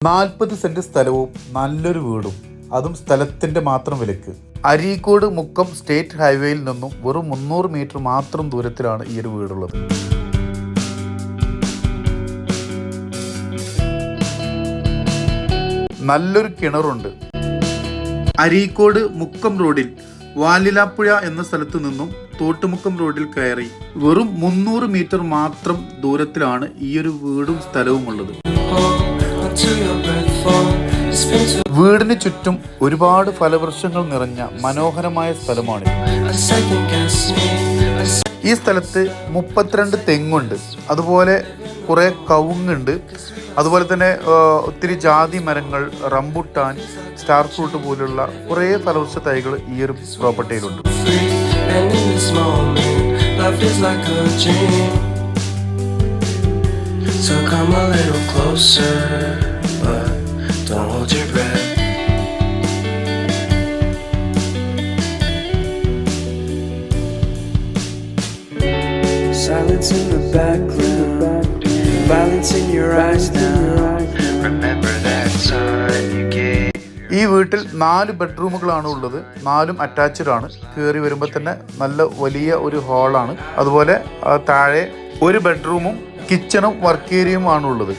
40 saint സ്ഥലവും നല്ലൊരു വീടും, അതും സ്ഥലത്തിന്റെ മാത്രം വിലക്ക്. അരീക്കോട് മുക്കം സ്റ്റേറ്റ് ഹൈവേയിൽ നിന്നും വെറും 300 മീറ്റർ മാത്രം ദൂരത്തിലാണ് ഈ ഒരു വീടുള്ളത്. നല്ലൊരു കിണറുണ്ട്. അരീക്കോട് മുക്കം റോഡിൽ വാലിലാപ്പുഴ എന്ന സ്ഥലത്ത് നിന്നും തോട്ടുമുക്കം റോഡിൽ കയറി വെറും 300 മീറ്റർ മാത്രം ദൂരത്തിലാണ് ഈ ഒരു വീടും സ്ഥലവും ഉള്ളത്. വീടിന് ചുറ്റും ഒരുപാട് ഫലവൃക്ഷങ്ങൾ നിറഞ്ഞ മനോഹരമായ സ്ഥലമാണ്. ഈ സ്ഥലത്ത് 32 തെങ്ങുണ്ട്, അതുപോലെ കുറെ കവുങ്ങുണ്ട്, അതുപോലെ തന്നെ ഒത്തിരി ജാതി മരങ്ങൾ, റംബുട്ടാൻ, സ്റ്റാർ ഫ്രൂട്ട് പോലുള്ള കുറേ ഫലവൃക്ഷ തൈകൾ ഈ ഒരു പ്രോപ്പർട്ടിയിലുണ്ട്. So come a little closer, but don't hold your breath. Silence in the background, violence in your eyes now. Remember that time you gave. ഈ വീട്ടിൽ 4 ബെഡ്റൂമുകളാണ് ഉള്ളത്. 4ഉം അറ്റാച്ച്ഡ് ആണ്. കയറി വരുമ്പോൾ തന്നെ നല്ല വലിയ ഒരു ഹാളാണ്. അതുപോലെ താഴെ ഒരു ബെഡ്റൂമും കിച്ചണും വർക്ക് ഏരിയയുമാണ് ഉള്ളത്.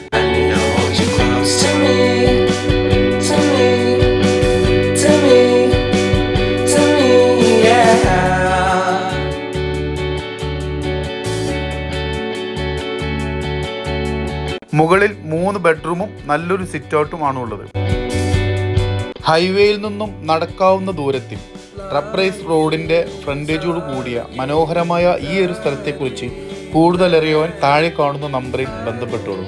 മുകളിൽ 3 ബെഡ്റൂമും നല്ലൊരു സിറ്റ് ഔട്ടുമാണ് ഉള്ളത്. ഹൈവേയിൽ നിന്നും നടക്കാവുന്ന ദൂരത്തിൽ റബ്ബറൈസ് റോഡിന്റെ ഫ്രണ്ടേജോട് കൂടിയ മനോഹരമായ ഈ ഒരു സ്ഥലത്തെക്കുറിച്ച് കൂടുതൽ അറിയുവാൻ താഴെ കാണുന്ന നമ്പറിൽ ബന്ധപ്പെട്ടോളൂ.